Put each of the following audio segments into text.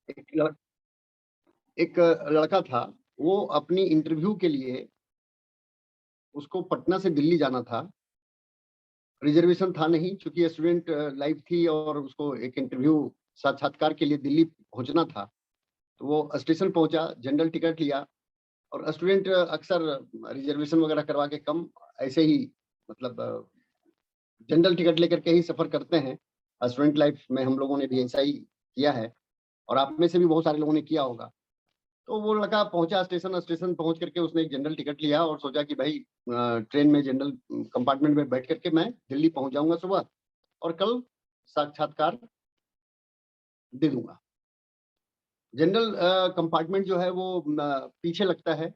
एक एक लड़का था, वो अपनी इंटरव्यू के लिए उसको पटना से दिल्ली जाना था। रिजर्वेशन था नहीं, चूंकि स्टूडेंट लाइफ थी और उसको एक इंटरव्यू साक्षात्कार के लिए दिल्ली पहुंचना था। तो वो स्टेशन पहुंचा, जनरल टिकट लिया। और स्टूडेंट अक्सर रिजर्वेशन वगैरह करवा के कम ऐसे ही, मतलब जनरल टिकट लेकर के ही सफर करते हैं। स्टूडेंट लाइफ में हम लोगों ने भी ऐसा ही किया है, और आप में से भी बहुत सारे लोगों ने किया होगा। तो वो लड़का पहुंचा स्टेशन, स्टेशन पहुंच करके उसने एक जनरल टिकट लिया और सोचा कि भाई ट्रेन में जनरल कंपार्टमेंट में बैठ करके मैं दिल्ली पहुंच जाऊंगा सुबह, और कल साक्षात्कार दे दूंगा। जनरल कंपार्टमेंट जो है वो पीछे लगता है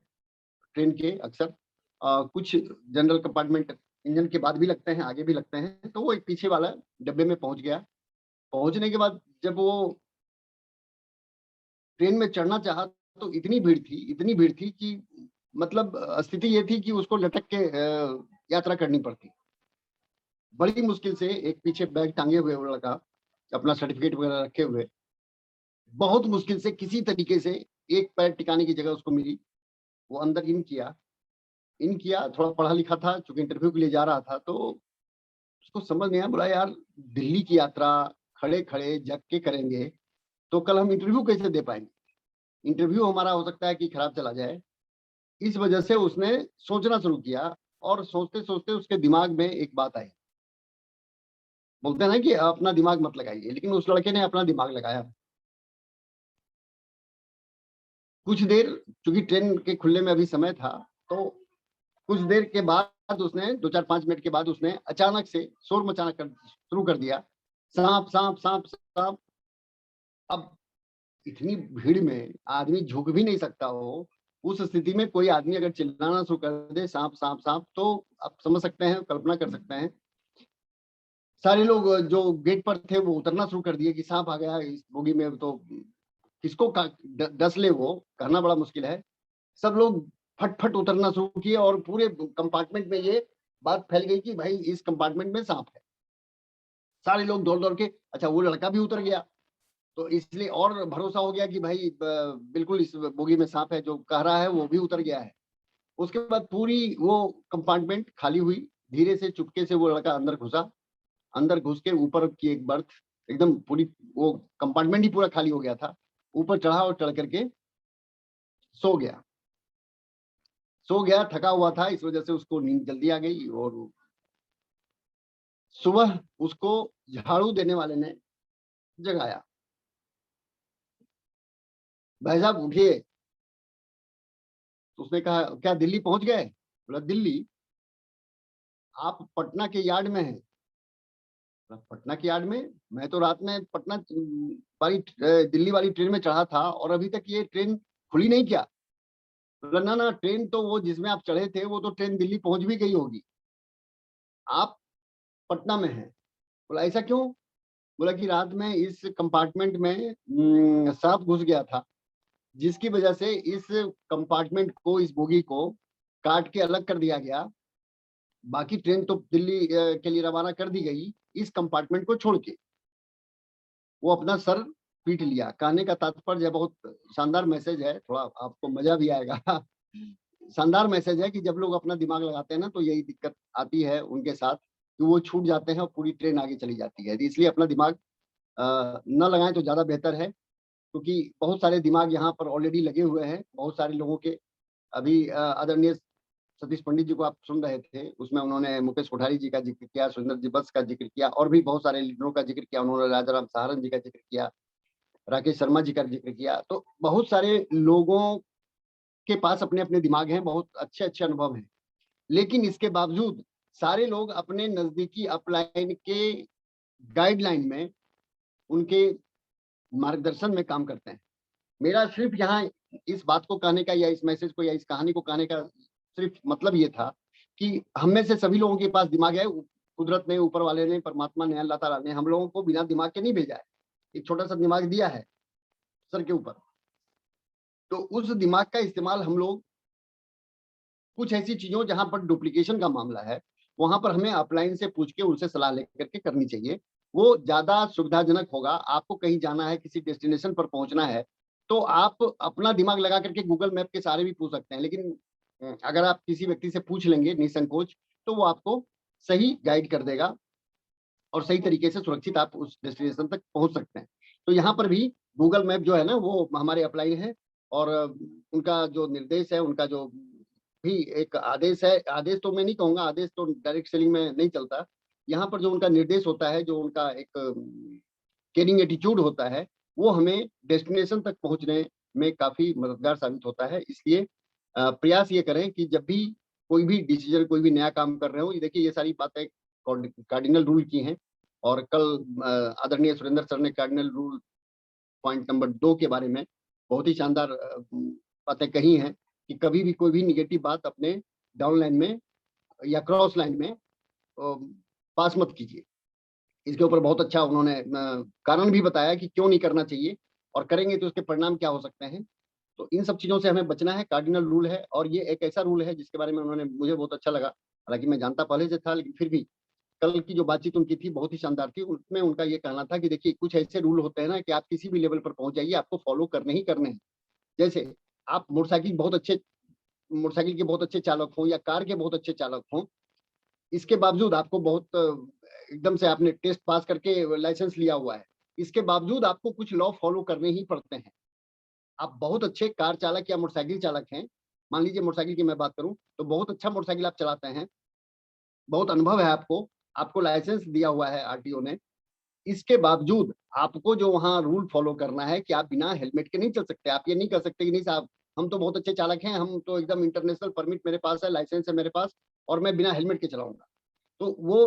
ट्रेन के अक्सर। कुछ जनरल कंपार्टमेंट इंजन के बाद भी लगते हैं, आगे भी लगते हैं। तो वो एक पीछे वाला डब्बे में पहुंच गया। पहुंचने के बाद जब वो ट्रेन में चढ़ना चाहा तो इतनी भीड़ थी कि मतलब स्थिति ये थी कि उसको लटक के यात्रा करनी पड़ती। बड़ी मुश्किल से एक पीछे बैग टांगे हुए वो लड़का, अपना सर्टिफिकेट वगैरह रखे हुए, बहुत मुश्किल से किसी तरीके से एक पैर टिकाने की जगह उसको मिली। वो अंदर इन किया। थोड़ा पढ़ा लिखा था, चूंकि इंटरव्यू के लिए जा रहा था, तो उसको समझ नहीं आया। बोला यार, दिल्ली की यात्रा खड़े खड़े जग के करेंगे तो कल हम इंटरव्यू कैसे दे पाएंगे? इंटरव्यू हमारा हो सकता है कि खराब चला जाए। इस वजह से उसने सोचना शुरू किया, और सोचते सोचते उसके दिमाग में एक बात आई। बोलते हैं ना कि अपना दिमाग मत लगाइए, लेकिन उस लड़के ने अपना दिमाग लगाया। कुछ देर, चूंकि ट्रेन के खुलने में अभी समय था, तो कुछ देर के बाद उसने 2-4-5 मिनट के बाद उसने अचानक से शोर मचाना शुरू कर दिया, सांप सांप सांप सांप। अब इतनी भीड़ में आदमी झुक भी नहीं सकता हो। उस स्थिति में कोई आदमी अगर चिल्लाना शुरू कर दे सांप सांप सांप, तो आप समझ सकते हैं, कल्पना कर सकते हैं। सारे लोग जो गेट पर थे वो उतरना शुरू कर दिए कि सांप आ गया इस बोगी में। तो किसको डस ले वो कहना बड़ा मुश्किल है। सब लोग फट-फट उतरना शुरू किए और पूरे कंपार्टमेंट में ये बात फैल गई कि भाई इस कंपार्टमेंट में सांप है। सारे लोग दौड़-दौड़ के, अच्छा वो लड़का भी उतर गया, तो इसलिए और भरोसा हो गया कि भाई बिल्कुल इस बोगी में सांप है, जो कह रहा है वो भी उतर गया है। उसके बाद पूरी वो कंपार्टमेंट खाली हुई। धीरे से चुपके से वो लड़का अंदर घुसा। अंदर घुस के ऊपर की एक बर्थ, एकदम पूरी वो कंपार्टमेंट ही पूरा खाली हो गया था। ऊपर चढ़ा और चढ़ करके सो गया। थका हुआ था, इस वजह से उसको नींद जल्दी आ गई। और सुबह उसको झाड़ू देने वाले ने जगाया, भाई साहब उठिए। तो उसने कहा क्या दिल्ली पहुंच गए? बोला दिल्ली? आप पटना के यार्ड में हैं। बोला, पटना के यार्ड में? मैं तो रात में पटना वाली दिल्ली वाली ट्रेन में चढ़ा था और अभी तक ये ट्रेन खुली नहीं क्या? बोला ना ना, ट्रेन तो वो जिसमें आप चढ़े थे वो तो ट्रेन दिल्ली पहुंच भी गई होगी, आप पटना में हैं। बोला ऐसा क्यों? बोला कि रात में इस कंपार्टमेंट में सांप घुस गया था, जिसकी वजह से इस कंपार्टमेंट को, इस बोगी को काट के अलग कर दिया गया। बाकी ट्रेन तो दिल्ली के लिए रवाना कर दी गई, इस कंपार्टमेंट को छोड़ के। वो अपना सर पीट लिया। कहने का तात्पर्य, बहुत शानदार मैसेज है, थोड़ा आपको मजा भी आएगा। शानदार मैसेज है कि जब लोग अपना दिमाग लगाते हैं ना, तो यही दिक्कत आती है उनके साथ कि वो छूट जाते हैं और पूरी ट्रेन आगे चली जाती है। इसलिए अपना दिमाग न लगाएं तो ज्यादा बेहतर है, क्योंकि बहुत सारे दिमाग यहाँ पर ऑलरेडी लगे हुए हैं, बहुत सारे लोगों के। अभी आदरणीय सतीश पंडित जी को आप सुन रहे थे, उसमें उन्होंने मुकेश कोठारी जी का जिक्र किया, सुरेंद्र जी बस का जिक्र किया, और भी बहुत सारे लीडरों का जिक्र किया उन्होंने। राजाराम सहारण जी का जिक्र किया, राकेश शर्मा जी का जिक्र किया। तो बहुत सारे लोगों के पास अपने अपने दिमाग हैं, बहुत अच्छे अच्छे अनुभव हैं। लेकिन इसके बावजूद सारे लोग अपने नजदीकी अपलाइन के गाइडलाइन में, उनके मार्गदर्शन में काम करते हैं। मेरा सिर्फ यहाँ इस बात को कहने का, या इस मैसेज को, या इस कहानी को कहने का सिर्फ मतलब ये था कि हम में से सभी लोगों के पास दिमाग है। कुदरत ने, ऊपर वाले ने, परमात्मा ने, अल्लाह ताला ने हम लोगों को बिना दिमाग के नहीं भेजा है। एक छोटा सा दिमाग दिया है सर के ऊपर। तो उस दिमाग का इस्तेमाल हम लोग कुछ ऐसी चीजों, जहां पर डुप्लीकेशन का मामला है, वहां पर हमें अपलाइन से पूछ के उनसे सलाह लेकर के करनी चाहिए। वो ज्यादा सुविधाजनक होगा। आपको कहीं जाना है, किसी डेस्टिनेशन पर पहुंचना है, तो आप अपना दिमाग लगा करके गूगल मैप के सहारे भी पूछ सकते हैं, लेकिन अगर आप किसी व्यक्ति से पूछ लेंगे निसंकोच, तो वो आपको सही गाइड कर देगा और सही तरीके से सुरक्षित आप उस डेस्टिनेशन तक पहुंच सकते हैं। तो यहाँ पर भी गूगल मैप जो है ना, वो हमारे अप्लाई है, और उनका जो निर्देश है, उनका जो भी एक आदेश है, आदेश तो मैं नहीं कहूंगा, आदेश तो डायरेक्ट सेलिंग में नहीं चलता। यहाँ पर जो उनका निर्देश होता है, जो उनका एक केयरिंग एटीट्यूड होता है, वो हमें डेस्टिनेशन तक पहुंचने में काफी मददगार साबित होता है। इसलिए प्रयास ये करें कि जब भी कोई भी डिसीजन, कोई भी नया काम कर रहे हो, ये देखिए ये सारी बातें कार्डिनल रूल की हैं, और कल आदरणीय सुरेंद्र सर ने कार्डिनल रूल पॉइंट नंबर 2 के बारे में बहुत ही शानदार बातें कही हैं कि कभी भी कोई भी निगेटिव बात अपने डाउन लाइन में या क्रॉस लाइन में पास मत कीजिए। इसके ऊपर बहुत अच्छा उन्होंने कारण भी बताया कि क्यों नहीं करना चाहिए, और करेंगे तो उसके परिणाम क्या हो सकते हैं। तो इन सब चीजों से हमें बचना है, कार्डिनल रूल है, और ये एक ऐसा रूल है जिसके बारे में उन्होंने, मुझे बहुत अच्छा लगा, हालांकि मैं जानता पहले से था, लेकिन फिर भी कल की जो बातचीत उनकी थी बहुत ही शानदार थी। उसमें उनका ये कहना था कि देखिए कुछ ऐसे रूल होते हैं ना कि आप किसी भी लेवल पर पहुंच जाइए, आपको फॉलो करने ही करने हैं। जैसे आप मोटरसाइकिल के बहुत अच्छे चालक हों या कार के बहुत अच्छे चालक हों, इसके बावजूद आपको बहुत एकदम से आपने टेस्ट पास करके लाइसेंस लिया हुआ है, इसके बावजूद आपको कुछ लॉ फॉलो करने ही पड़ते हैं। आप बहुत अच्छे कार चालक या मोटरसाइकिल चालक हैं, मान लीजिए मोटरसाइकिल की मैं बात करूं, तो बहुत अच्छा मोटरसाइकिल आप चलाते हैं, बहुत अनुभव है आपको, आपको लाइसेंस दिया हुआ है आरटीओ ने, इसके बावजूद आपको जो वहाँ रूल फॉलो करना है कि आप बिना हेलमेट के नहीं चल सकते। आप ये नहीं कर सकते कि नहीं साहब, हम तो बहुत अच्छे चालक हैं, हम तो एकदम इंटरनेशनल परमिट मेरे पास है, लाइसेंस है मेरे पास, और मैं बिना हेलमेट के चलाऊंगा। तो वो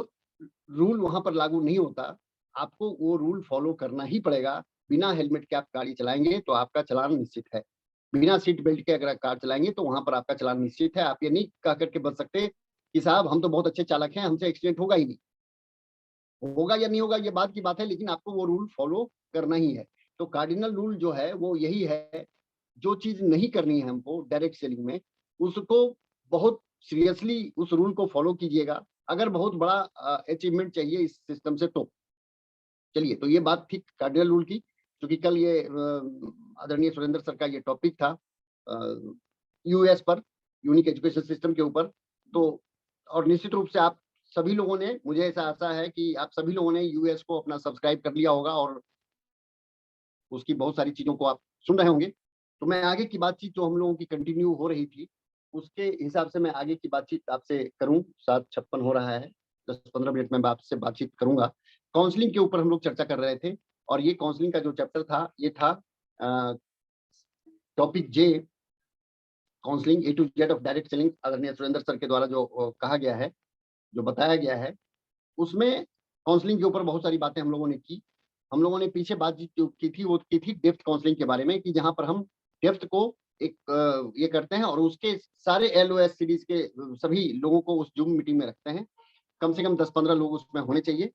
रूल वहां पर लागू नहीं होता। आपको वो रूल फॉलो करना ही पड़ेगा। बिना हेलमेट के आप गाड़ी चलाएंगे तो आपका चालान निश्चित है। बिना सीट बेल्ट के अगर आप कार चलाएंगे तो वहां पर आपका चालान निश्चित है। आप ये नहीं कह करके बच सकते कि साहब हम तो बहुत अच्छे चालक हैं, हमसे एक्सीडेंट होगा ही नहीं। होगा या नहीं होगा ये बात की बात है, लेकिन आपको वो रूल फॉलो करना ही है। तो कार्डिनल रूल जो है वो यही है, जो चीज नहीं करनी है हमको डायरेक्ट सेलिंग में, उसको बहुत सीरियसली उस रूल को फॉलो कीजिएगा। अगर बहुत बड़ा अचीवमेंट चाहिए इस सिस्टम से तो चलिए। तो ये बात थी कार्डिनल रूल की, क्योंकि कल ये आदरणीय सुरेंद्र सर का ये टॉपिक था यूएस पर, यूनिक एजुकेशन सिस्टम के ऊपर। तो और निश्चित रूप से आप सभी लोगों ने, मुझे ऐसा आशा है कि आप सभी लोगों ने यूएस को अपना सब्सक्राइब कर लिया होगा और उसकी बहुत सारी चीजों को आप सुन रहे होंगे। तो मैं आगे की बातचीत जो हम लोगों की कंटिन्यू हो रही थी, उसके हिसाब से मैं आगे की बातचीत आपसे करूं। 7:56 हो रहा है, 10-15 मिनट में मैं आपसे बातचीत करूंगा। काउंसलिंग के ऊपर हम लोग चर्चा कर रहे थे, और ये काउंसलिंग का जो चैप्टर था ये था topic J, counselling A to Z of direct selling. आदरणीय सुरेंद्र सर के द्वारा जो कहा गया है, जो बताया गया है, उसमें काउंसलिंग के ऊपर बहुत सारी बातें हम लोगों ने की। हम लोगों ने पीछे बातचीत जो की थी वो की थी डेप्थ काउंसलिंग के बारे में, कि जहां पर हम डेप्थ को एक ये करते हैं और उसके सारे एलओएस सीरीज के सभी लोगों को उस जूम मीटिंग में रखते हैं। कम से कम 10-15 लोग उसमें होने चाहिए,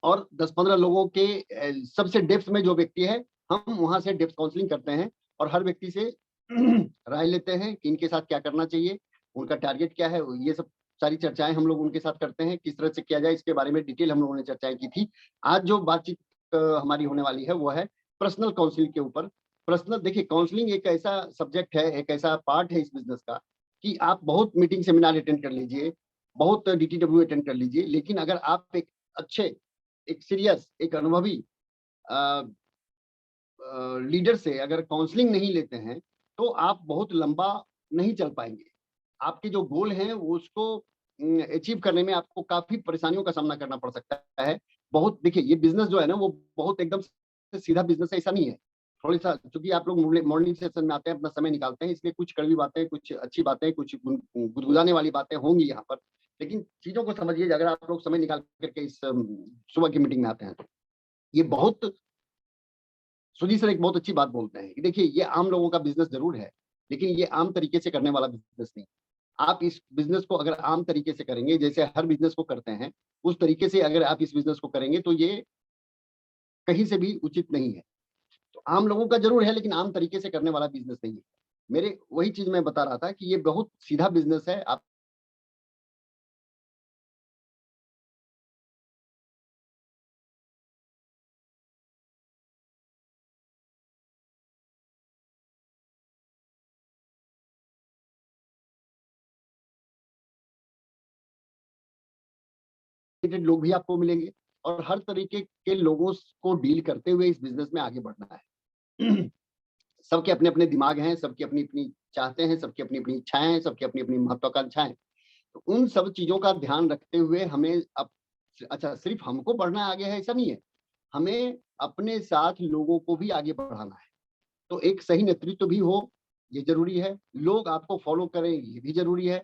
और 10-15 लोगों के सबसे डेप्थ में जो व्यक्ति है, हम वहां से डेप्थ काउंसलिंग करते हैं और हर व्यक्ति से राय लेते हैं कि इनके साथ क्या करना चाहिए, उनका टारगेट क्या है। ये सब सारी चर्चाएं हम लोग उनके साथ करते हैं, किस तरह से किया जाए इसके बारे में डिटेल हम लोगों ने चर्चाएं की थी। आज जो बातचीत हमारी होने वाली है वो है पर्सनल काउंसलिंग के ऊपर। पर्सनल, देखिए काउंसलिंग एक ऐसा सब्जेक्ट है, एक ऐसा पार्ट है इस बिजनेस का, कि आप बहुत मीटिंग सेमिनार अटेंड कर लीजिए, बहुत डीटीडब्ल्यू अटेंड कर लीजिए, लेकिन अगर आप एक अच्छे, एक सीरियस, एक अनुभवी लीडर से अगर काउंसलिंग नहीं लेते हैं, तो आप बहुत लंबा नहीं चल पाएंगे। आपके जो गोल हैं उसको अचीव करने में आपको काफी परेशानियों का सामना करना पड़ सकता है। बहुत, देखिए ये बिजनेस जो है ना, वो बहुत एकदम से सीधा बिजनेस है, ऐसा नहीं है। थोड़ी सा, क्योंकि आप लोग मॉर्निंग सेशन में आते हैं, अपना समय निकालते हैं, इसलिए कुछ कड़वी बातें, कुछ अच्छी बातें, कुछ गुदगुदाने वाली बातें होंगी यहाँ पर। लेकिन चीजों को समझिए, अगर आप लोग समय निकाल करके इस सुबह की मीटिंग में आते हैं, तो ये बहुत, सुजी सर एक बहुत अच्छी बात बोलते हैं कि देखिए ये आम लोगों का बिजनेस जरूर है, लेकिन ये आम तरीके से करने वाला बिजनेस नहीं। आप इस बिजनेस को अगर आम तरीके से करेंगे, जैसे हर बिजनेस को करते हैं, उस तरीके से अगर आप इस बिजनेस को करेंगे, तो ये कहीं से भी उचित नहीं है। तो आम लोगों का जरूर है, लेकिन आम तरीके से करने वाला बिजनेस नहीं है। मेरे वही चीज मैं बता रहा था कि ये बहुत सीधा बिजनेस है। आप एजुकेटेड लोग भी आपको मिलेंगे और हर तरीके के लोगों को डील करते हुए इस बिजनेस में आगे बढ़ना है। सबके अपने अपने दिमाग हैं, सबकी अपनी अपनी चाहते हैं, सबकी अपनी अपनी इच्छाएं हैं, सबकी अपनी अपनी महत्वाकांक्षाएं। तो उन सब चीजों का ध्यान रखते हुए हमें अब अच्छा सिर्फ हमको बढ़ना आगे है ऐसा नहीं है, हमें अपने साथ लोगों को भी आगे बढ़ाना है। तो एक सही नेतृत्व भी हो ये जरूरी है, लोग आपको फॉलो करें ये भी जरूरी है,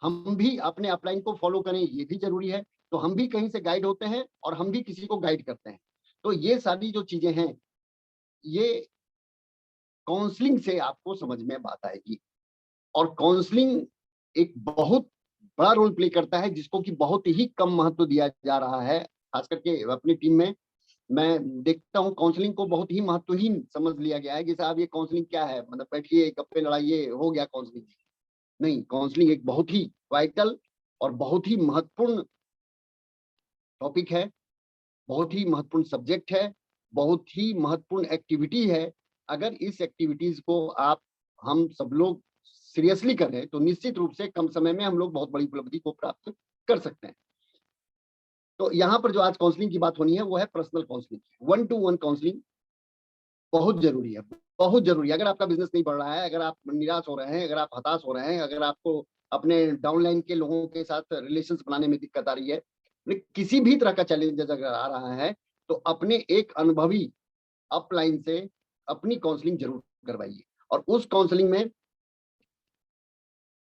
हम भी अपने अपलाइन को फॉलो करें ये भी जरूरी है। तो हम भी कहीं से गाइड होते हैं और हम भी किसी को गाइड करते हैं। तो ये सारी जो चीजें हैं ये काउंसलिंग से आपको समझ में बात आएगी। और काउंसलिंग एक बहुत बड़ा रोल प्ले करता है जिसको कि बहुत ही कम महत्व दिया जा रहा है, खास करके अपनी टीम में मैं देखता हूँ काउंसलिंग को बहुत ही महत्वहीन समझ लिया गया है कि साहब ये काउंसलिंग क्या है, मतलब बैठिए गप्पे लड़ाइए हो गया काउंसलिंग। नहीं, काउंसलिंग एक बहुत ही वाइटल और बहुत ही महत्वपूर्ण टॉपिक है, बहुत ही महत्वपूर्ण सब्जेक्ट है, बहुत ही महत्वपूर्ण एक्टिविटी है। अगर इस एक्टिविटीज को आप हम सब लोग सीरियसली करें तो निश्चित रूप से कम समय में हम लोग बहुत बड़ी उपलब्धि को प्राप्त कर सकते हैं। तो यहाँ पर जो आज काउंसलिंग की बात होनी है वो है पर्सनल काउंसलिंग। 1-to-1 काउंसलिंग बहुत जरूरी है, बहुत जरूरी है। अगर आपका बिजनेस नहीं बढ़ रहा है, अगर आप निराश हो रहे हैं, अगर आप हताश हो रहे हैं, अगर आपको अपने डाउनलाइन के लोगों के साथ रिलेशंस बनाने में दिक्कत आ रही है, किसी भी तरह का चैलेंज अगर आ रहा है तो अपने एक अनुभवी अपलाइन से अपनी काउंसलिंग जरूर करवाइए। और उस काउंसलिंग में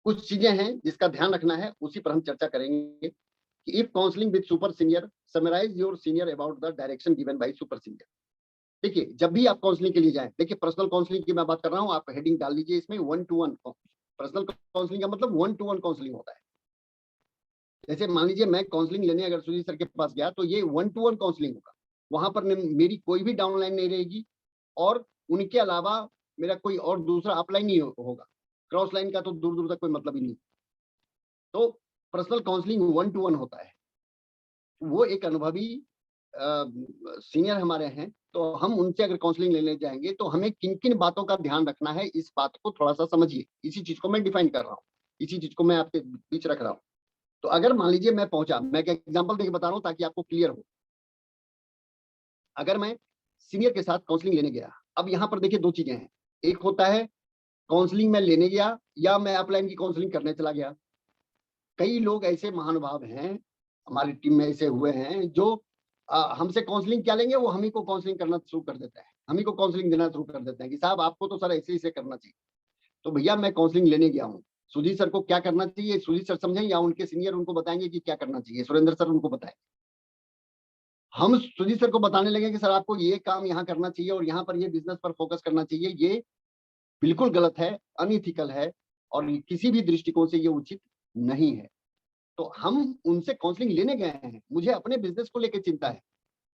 कुछ चीजें हैं जिसका ध्यान रखना है, उसी पर हम चर्चा करेंगे कि if counselling with super senior summarise your senior about the direction given by super senior. देखिए जब भी आप काउंसलिंग के लिए जाएं, देखिए पर्सनल काउंसलिंग की मैं बात कर रहा हूं, आप हेडिंग डाल लीजिए इसमें 1-to-1। पर्सनल काउंसलिंग का मतलब 1-to-1 काउंसलिंग होता है। जैसे मान लीजिए मैं काउंसलिंग लेने अगर सुजीत सर के पास गया तो ये 1-to-1 काउंसलिंग होगा। वहां पर मेरी कोई भी डाउनलाइन नहीं रहेगी और उनके अलावा मेरा कोई और दूसरा अपलाइन नहीं होगा। क्रॉस लाइन का तो दूर दूर तक कोई मतलब ही नहीं। तो पर्सनल काउंसलिंग 1-to-1 होता है। वो एक अनुभवी सीनियर हमारे हैं, तो हम उनसे अगर काउंसलिंग लेने जाएंगे तो हमें किन किन बातों का ध्यान रखना है, इस बात को थोड़ा सा समझिए। इसी चीज को मैं डिफाइन कर रहा हूँ, इसी चीज को मैं आपके बीच रख रहा हूँ। तो अगर मान लीजिए मैं पहुंचा, मैं एक एग्जाम्पल देके बता रहा हूँ ताकि आपको क्लियर हो। अगर मैं सीनियर के साथ काउंसलिंग लेने गया, अब यहाँ पर देखिए दो चीजें हैं। एक होता है काउंसलिंग में लेने गया या मैं अपलाइन की काउंसलिंग करने चला गया। कई लोग ऐसे महानुभाव हैं हमारी टीम में ऐसे हुए हैं जो हमसे काउंसलिंग क्या लेंगे, वो हम ही को काउंसलिंग करना शुरू कर देता है, हम ही को काउंसलिंग देना शुरू कर देते हैं कि साहब आपको तो सर ऐसे ऐसे करना चाहिए। तो भैया मैं काउंसलिंग लेने गया हूँ, सुजीत सर को क्या करना चाहिए सुजीत सर समझें या उनके सीनियर उनको बताएंगे कि क्या करना चाहिए, सुरेंद्र सर उनको बताएं। हम सुजीत सर को बताने लगे कि सर आपको ये काम यहाँ करना चाहिए और यहाँ पर ये बिजनेस पर फोकस करना चाहिए, ये बिल्कुल गलत है, अनइथिकल है और किसी भी दृष्टिकोण से ये उचित नहीं है। तो हम उनसे काउंसलिंग लेने गए हैं, मुझे अपने बिजनेस को लेकर चिंता है,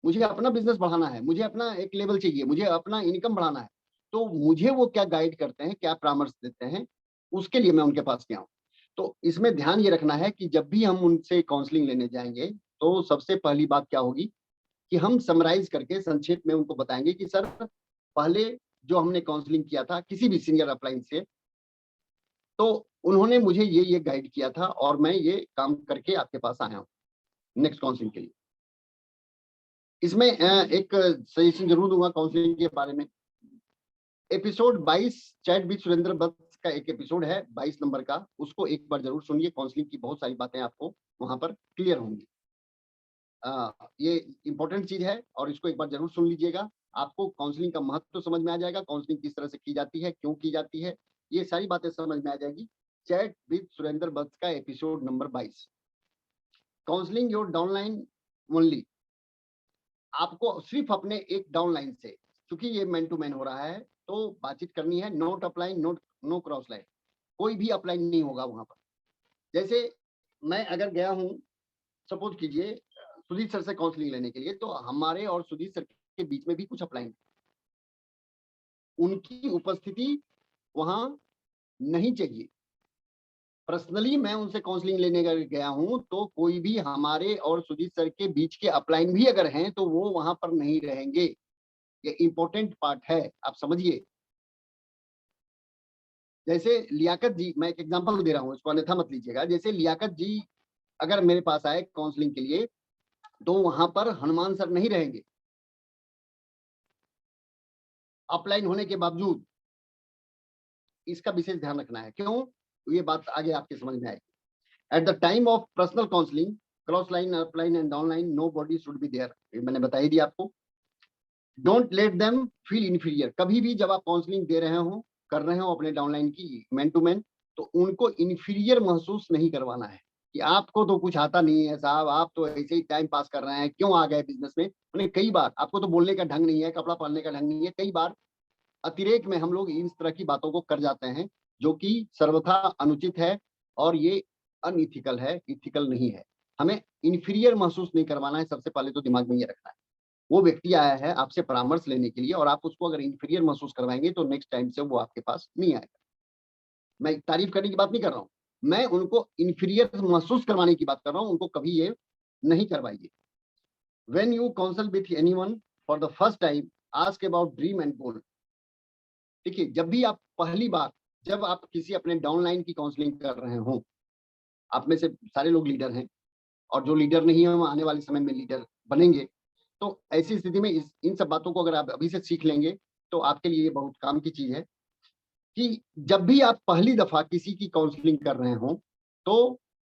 मुझे अपना बिजनेस बढ़ाना है, मुझे अपना एक लेवल चाहिए, मुझे अपना इनकम बढ़ाना है। तो मुझे वो क्या गाइड करते हैं, क्या परामर्श देते हैं, उसके लिए मैं उनके पास गया हूँ। तो इसमें ध्यान ये रखना है कि जब भी हम उनसे काउंसलिंग लेने जाएंगे तो सबसे पहली बात क्या होगी कि हम समराइज करके संक्षेप में उनको बताएंगे कि सर पहले जो हमने काउंसलिंग किया था किसी भी सीनियर अपलाइन से, तो उन्होंने मुझे ये गाइड किया था और मैं ये काम करके आपके पास आया हूँ नेक्स्ट काउंसलिंग के लिए। इसमें एक सजेशन जरूर दूंगा काउंसलिंग के बारे में। एपिसोड 22 चैट विद सुरेंद्र बत्स का एक एपिसोड है 22 नंबर का, उसको एक बार जरूर सुनिए। काउंसलिंग की बहुत सारी बातें आपको वहां पर क्लियर होंगी। ये इंपॉर्टेंट चीज है और इसको एक बार जरूर सुन लीजिएगा। आपको काउंसलिंग का महत्व तो समझ में आ जाएगा, काउंसलिंग किस तरह से की जाती है, क्यों की जाती है, ये सारी बातें समझ में आ जाएगी। चैट विद सुरेंद्र बत्स का episode number 22, counselling your downline only. आपको सिर्फ अपने एक डाउनलाइन से, क्योंकि ये मैन टू मैन हो रहा है, तो बातचीत करनी है। Note upline, note no cross line, कोई भी अपलाइन नहीं होगा वहां पर। जैसे मैं अगर गया हूं, सपोज कीजिए सुजीत सर से काउंसलिंग लेने के लिए, तो हमारे और सुजीत सर के बीच में भी कुछ अपलाइन, उनकी उपस्थिति वहां नहीं चाहिए। पर्सनली मैं उनसे काउंसलिंग लेने गया हूं तो कोई भी हमारे और सुजीत सर के बीच के अपलाइन भी अगर हैं तो वो वहां पर नहीं रहेंगे। ये इंपॉर्टेंट पार्ट है, आप समझिए। जैसे लियाकत जी, मैं एक एग्जांपल दे रहा हूँ, इसको अन्यथा मत लीजिएगा। जैसे लियाकत जी अगर मेरे पास आए काउंसलिंग के लिए तो वहां पर हनुमान सर नहीं रहेंगे। अपलाइन होने के बावजूद इसका विशेष ध्यान रखना है। क्यों? ये बात आगे आपके समझ में आएगी। At the time of personal counselling, cross line, upline and downline, nobody should be there. ये मैंने बता ही दिया आपको। Don't let them feel inferior. कभी भी जब आप काउंसलिंग दे रहे हो, कर रहे हो अपने डाउनलाइन की मैन टू मैन, तो उनको इन्फीरियर महसूस नहीं करवाना है कि आपको तो कुछ आता नहीं है साहब, आप तो ऐसे ही टाइम पास कर रहे हैं, क्यों आ गए बिजनेस में। उन्हें कई बार, आपको तो बोलने का ढंग नहीं है, कपड़ा पहनने का ढंग नहीं है, कई बार अतिरेक में हम लोग इस तरह की बातों को कर जाते हैं, जो कि सर्वथा अनुचित है और ये अनइथिकल है, इथिकल नहीं है। हमें इन्फीरियर महसूस नहीं करवाना है, सबसे पहले तो दिमाग में ये रखना है। वो व्यक्ति आया है आपसे परामर्श लेने के लिए और आप उसको अगर इन्फीरियर महसूस करवाएंगे तो नेक्स्ट टाइम से वो आपके पास नहीं आएगा। मैं तारीफ करने की बात नहीं कर रहा हूँ, मैं उनको इन्फीरियर महसूस करवाने की बात कर रहा हूँ। उनको कभी ये नहीं करवाइए। When you counsel with anyone for the first time, ask about dream and goal. देखिए, जब भी आप पहली बार, जब आप किसी अपने डाउनलाइन की काउंसलिंग कर रहे हो, आप में से सारे लोग लीडर हैं और जो लीडर नहीं है वो आने वाले समय में लीडर बनेंगे। तो ऐसी स्थिति में इन सब बातों को अगर आप अभी से सीख लेंगे तो आपके लिए ये बहुत काम की चीज है कि जब भी आप पहली दफा किसी की काउंसलिंग कर रहे हो तो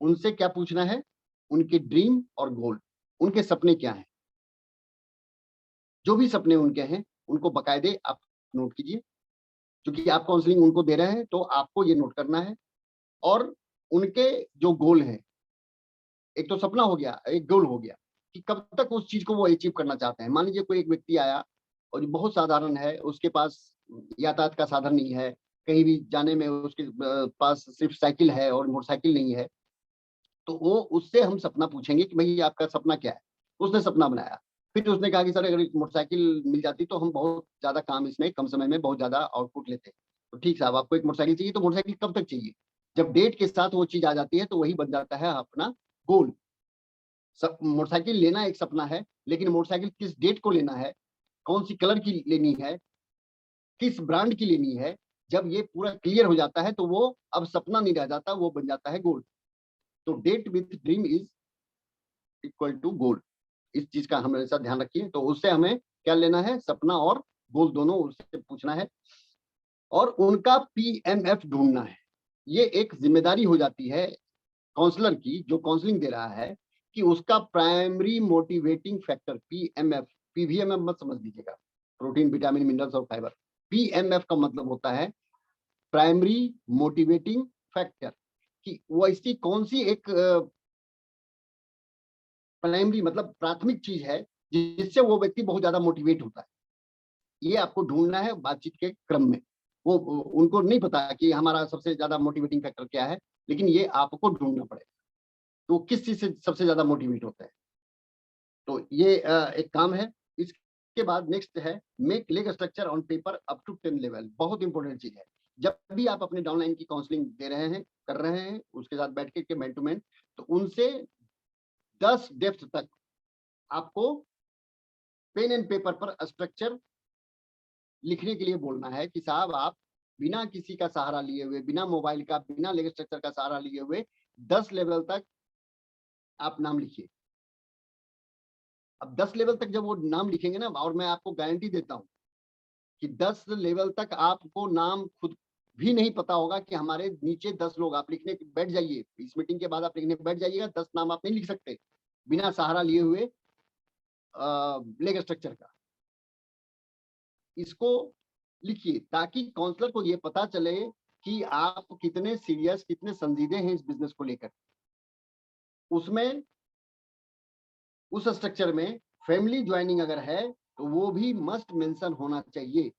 उनसे क्या पूछना है, उनके ड्रीम और गोल, उनके सपने क्या हैं। जो भी सपने उनके हैं उनको बकायदे आप नोट कीजिए, क्योंकि आप काउंसलिंग उनको दे रहे हैं तो आपको ये नोट करना है। और उनके जो गोल हैं, एक तो सपना हो गया, एक गोल हो गया कि कब तक उस चीज को वो अचीव करना चाहते हैं। मान लीजिए कोई एक व्यक्ति आया और जो बहुत साधारण है, उसके पास यातायात का साधन नहीं है, कहीं भी जाने में उसके पास सिर्फ साइकिल है और मोटरसाइकिल नहीं है, तो वो उससे हम सपना पूछेंगे कि भाई आपका सपना क्या है। उसने सपना बनाया, फिर उसने कहा कि सर अगर एक मोटरसाइकिल मिल जाती तो हम बहुत ज्यादा काम इसमें कम समय में बहुत ज्यादा आउटपुट लेते। तो ठीक साहब, आपको एक मोटरसाइकिल चाहिए, तो मोटरसाइकिल कब तक चाहिए? जब डेट के साथ वो चीज आ जाती है तो वही बन जाता है अपना गोल। सब मोटरसाइकिल लेना एक सपना है, लेकिन मोटरसाइकिल किस डेट को लेना है, कौन सी कलर की लेनी है, किस ब्रांड की लेनी है, जब ये पूरा क्लियर हो जाता है तो वो अब सपना नहीं रह जाता, वो बन जाता है गोल। तो date with dream is equal to goal. इस चीज का हमेशा ध्यान रखिए। तो उससे हमें क्या लेना है, सपना और गोल दोनों उससे पूछना है और उनका पीएमएफ ढूंढना है। ये एक जिम्मेदारी हो जाती है काउंसलर की, जो काउंसलिंग दे रहा है, कि उसका प्राइमरी मोटिवेटिंग फैक्टर पीएमएफ, पीवीएमएफ मत समझ लीजिएगा, प्रोटीन विटामिन मिनरल्स और फाइबर। पीएमएफ का मतलब होता है प्राइमरी मोटिवेटिंग फैक्टर, कि वो इसकी कौन सी एक प्राइमरी मतलब प्राथमिक चीज है जिससे वो व्यक्ति बहुत ज्यादा मोटिवेट होता है। ये आपको ढूंढना है बातचीत के क्रम में। वो उनको नहीं पता कि हमारा सबसे ज्यादा मोटिवेटिंग फैक्टर क्या है, लेकिन ये आपको ढूंढना पड़ेगा तो किस चीज से सबसे ज्यादा मोटिवेट होता है। तो ये एक काम है। इसके बाद नेक्स्ट है make leg structure on paper up to 10 level. बहुत इंपॉर्टेंट चीज है। जब भी आप अपने डाउनलाइन की काउंसलिंग दे रहे हैं, कर रहे हैं, उसके साथ बैठ के मैन टू मैन, तो उनसे 10 डेप्थ तक आपको पेन एंड पेपर पर स्ट्रक्चर लिखने के लिए बोलना है कि साहब आप बिना किसी का सहारा लिए हुए, बिना मोबाइल का, बिना लेग स्ट्रक्चर का सहारा लिए हुए 10 लेवल तक आप नाम लिखिए। अब 10 लेवल तक जब वो नाम लिखेंगे ना, और मैं आपको गारंटी देता हूं कि 10 लेवल तक आपको नाम खुद भी नहीं पता होगा कि हमारे नीचे 10 लोग। आप लिखने बैठ जाइए, इस मीटिंग के बाद आप लिखने बैठ जाइएगा, 10 नाम आप नहीं लिख सकते बिना सहारा लिए हुए लेग स्ट्रक्चर का। इसको लिखिए ताकि काउंसलर को ये पता चले कि आप कितने सीरियस, कितने संजीदे हैं इस बिजनेस को लेकर। उसमें, उस स्ट्रक्चर में फैमिली ज्वाइनिंग अगर है तो वो भी मस्ट मेंशन होना चाहिए।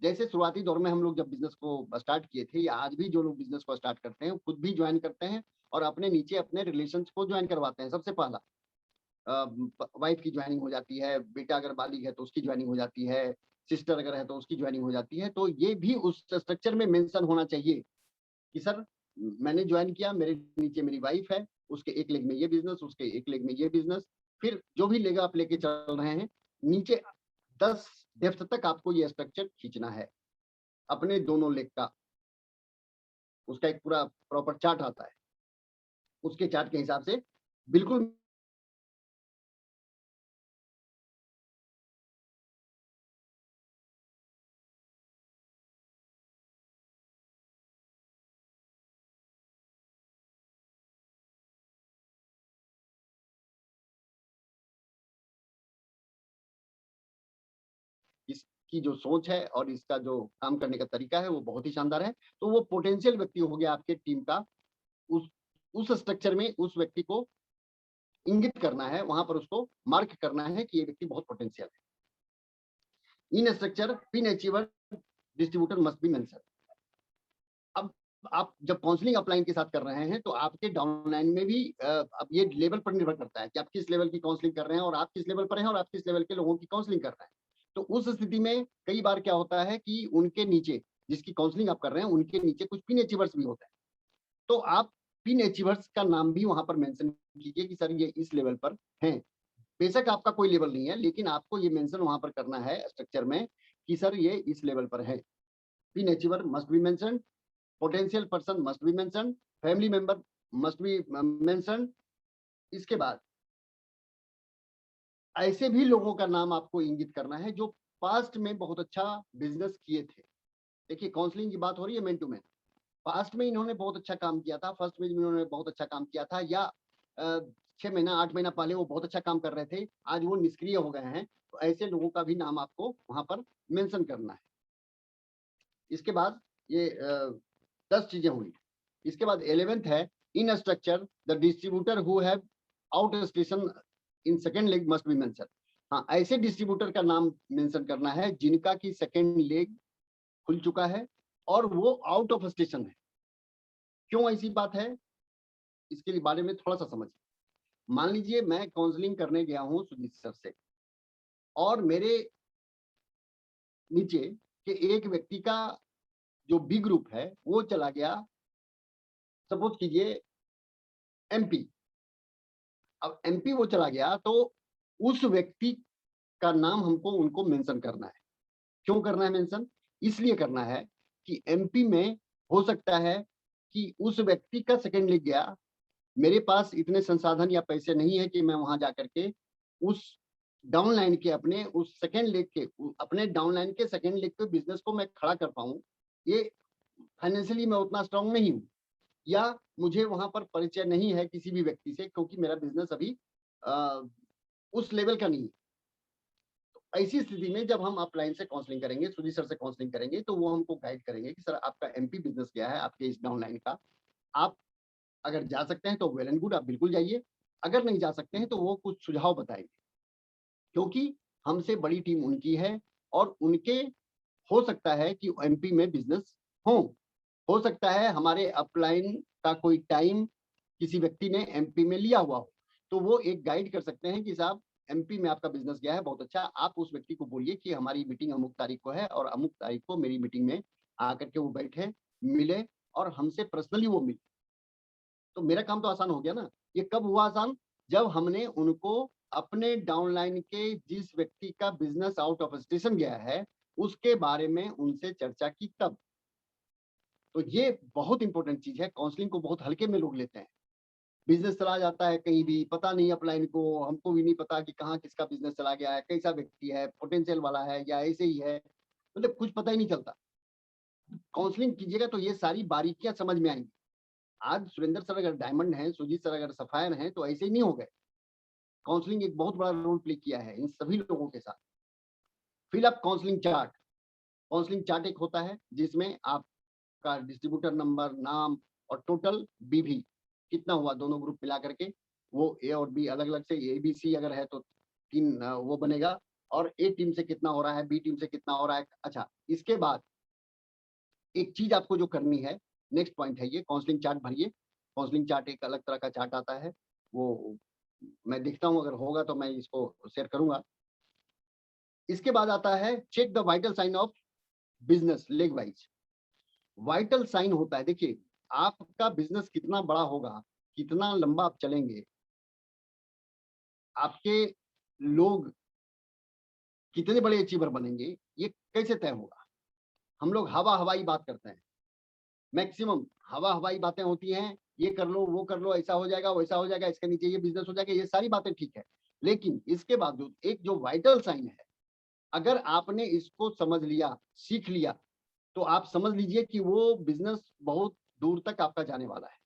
जैसे शुरुआती दौर में हम लोग जब बिजनेस को स्टार्ट किए थे, या आज भी जो लोग बिजनेस को स्टार्ट करते हैं खुद भी ज्वाइन करते हैं और अपने नीचे अपने रिलेशंस को ज्वाइन करवाते हैं। सबसे पहला वाइफ की ज्वाइनिंग हो जाती है, बेटा अगर बालिग है तो उसकी ज्वाइनिंग हो जाती है, सिस्टर अगर है तो उसकी ज्वाइनिंग हो जाती है। तो ये भी उस स्ट्रक्चर में मेंशन होना चाहिए कि सर मैंने ज्वाइन किया, मेरे नीचे मेरी वाइफ है, उसके एक लेग में ये बिजनेस, उसके एक लेग में ये बिजनेस। फिर जो भी लेग आप लेके चल रहे हैं, नीचे 10 डेप्थ तक आपको ये स्ट्रक्चर खींचना है अपने दोनों लेग का। उसका एक पूरा प्रॉपर चार्ट आता है, उसके चार्ट के हिसाब से बिल्कुल इसकी जो सोच है और इसका जो काम करने का तरीका है वो बहुत ही शानदार है। तो वो पोटेंशियल व्यक्ति हो गया आपके टीम का। उस उस स्ट्रक्चर में उस व्यक्ति को इंगित करना है, वहां पर उसको मार्क करना है कि ये व्यक्ति बहुत पोटेंशियल है। इन structure pin achiever distributor must be mention. अब आप जब काउंसलिंग अपलाइन के साथ कर रहे हैं तो आपके डाउनलाइन में भी अब ये लेवल पर निर्भर करता है कि आप किस लेवल की काउंसलिंग कर रहे हैं और आप किस लेवल पर हैं और आप किस लेवल के लोगों की काउंसलिंग कर रहे हैं। तो उस स्थिति में कई बार क्या होता है कि उनके नीचे जिसकी काउंसलिंग आप कर रहे हैं उनके नीचे कुछ पिन अचीवर्स भी होते हैं। तो आप पिन अचीवर्स का नाम भी वहां पर मेंशन कीजिए कि सर ये इस लेवल पर हैं। बेशक आपका कोई लेवल नहीं है लेकिन आपको ये मेंशन वहां पर करना है स्ट्रक्चर में कि सर ये इस लेवल पर है। Pin achiever must be mention, potential person must be mentioned, family member must be mentioned। इसके बाद ऐसे भी लोगों का नाम आपको इंगित करना है जो पास्ट में बहुत अच्छा बिजनेस किए थे। देखिए काउंसलिंग की बात हो रही है मैन टू मैन। पास्ट में इन्होंने बहुत अच्छा काम किया था, फर्स्ट में इन्होंने बहुत अच्छा काम किया था, या 6 महीना 8 महीना पहले वो बहुत अच्छा काम कर रहे थे, आज वो निष्क्रिय हो गए हैं, तो ऐसे लोगों का भी नाम आपको वहां पर मेंशन करना है। इसके बाद ये 10 चीजें हुई। इसके बाद 11th है इन structure the distributor who have out station in second leg must be mention. हाँ, ऐसे डिस्ट्रीब्यूटर का नाम मेंशन करना है जिनका की सेकेंड लेग खुल चुका है और वो आउट ऑफ स्टेशन है। क्यों ऐसी बात है इसके बारे में थोड़ा सा समझिए। मान लीजिए मैं काउंसलिंग करने गया हूँ सुजीत सर से और मेरे नीचे के एक व्यक्ति का जो बी ग्रुप है वो चला गया सपोज कीजिए एमपी। अब एमपी वो चला गया तो उस व्यक्ति का नाम हमको उनको मेंशन करना है। क्यों करना है मेंशन? इसलिए करना है कि एमपी में हो सकता है कि उस व्यक्ति का सेकंड लिख गया, मेरे पास इतने संसाधन या पैसे नहीं है कि मैं वहां जाकर के उस डाउनलाइन के अपने उस सेकंड लेग के अपने डाउनलाइन के सेकंड लेग पे बिजनेस को मैं खड़ा कर पाऊं। ये फाइनेंशियली मैं उतना स्ट्रांग नहीं हूं या मुझे वहां पर परिचय नहीं है किसी भी व्यक्ति से क्योंकि मेरा बिजनेस अभी उस लेवल का नहीं है। तो ऐसी स्थिति में जब हम अपलाइन से काउंसलिंग करेंगे, सुजीत सर से काउंसलिंग करेंगे, तो वो हमको गाइड करेंगे कि सर आपका एमपी बिजनेस क्या है आपके इस डाउनलाइन का। आप अगर जा सकते हैं तो वेल एंड गुड, आप बिल्कुल जाइए। अगर नहीं जा सकते हैं तो वो कुछ सुझाव बताएंगे क्योंकि हमसे बड़ी टीम उनकी है और उनके हो सकता है कि एमपी में बिजनेस हो सकता है हमारे अपलाइन का कोई टाइम किसी व्यक्ति ने एमपी में लिया हुआ हो, तो वो एक गाइड कर सकते हैं कि साहब एमपी में आपका बिजनेस गया है, बहुत अच्छा। आप उस व्यक्ति को बोलिए कि हमारी मीटिंग अमुक तारीख को है और अमुक तारीख को मेरी मीटिंग में आकर के वो बैठे मिले और हमसे पर्सनली वो मिले। तो मेरा काम तो आसान हो गया ना। ये कब हुआ आसान? जब हमने उनको अपने डाउनलाइन के जिस व्यक्ति का बिजनेस आउट ऑफ स्टेशन गया है उसके बारे में उनसे चर्चा की तब। तो ये बहुत इंपॉर्टेंट चीज है। काउंसलिंग को बहुत हल्के में लोग लेते हैं। बिजनेस चला जाता है कहीं भी, पता नहीं अपलाइन को, हमको भी नहीं पता कि कहाँ किसका बिजनेस चला गया है, कैसा व्यक्ति है, पोटेंशियल वाला है या ऐसे ही है, मतलब कुछ पता ही नहीं चलता। काउंसलिंग कीजिएगा तो ये सारी बारीकियां समझ में आएंगी। आज सुरेंद्र सर अगर डायमंड हैं, सुजीत सर अगर सफायर हैं, तो ऐसे ही नहीं हो गए। काउंसलिंग एक बहुत बड़ा रोल प्ले किया है इन सभी लोगों के साथ। Fill up counselling chart. Counselling chart एक होता है जिसमें आपका डिस्ट्रीब्यूटर नंबर, नाम और टोटल बीवी कितना हुआ दोनों ग्रुप मिला करके, वो ए और बी अलग अलग से, ए बी सी अगर है तो 3 वो बनेगा, और ए टीम से कितना हो रहा है, बी टीम से कितना हो रहा है। अच्छा, इसके बाद एक चीज आपको जो करनी है, नेक्स्ट पॉइंट है ये, काउंसलिंग चार्ट भरिए। काउंसलिंग चार्ट एक अलग तरह का चार्ट आता है, वो मैं देखता हूँ, अगर होगा तो मैं इसको शेयर करूंगा। इसके बाद आता है check the vital sign of business leg wise. Vital sign होता है, देखिए आपका बिजनेस कितना बड़ा होगा, कितना लंबा आप चलेंगे, आपके लोग कितने बड़े अचीवर बनेंगे, ये कैसे तय होगा? हम लोग हवा हवाई बात करते हैं, मैक्सिमम हवा हवाई बातें होती हैं, ये कर लो, वो कर लो, ऐसा हो जाएगा, वैसा हो जाएगा, इसके नीचे ये बिजनेस हो जाएगा, ये सारी बातें ठीक है। लेकिन इसके बावजूद एक जो वाइटल साइन है, अगर आपने इसको समझ लिया, सीख लिया, तो आप समझ लीजिए कि वो बिजनेस बहुत दूर तक आपका जाने वाला है।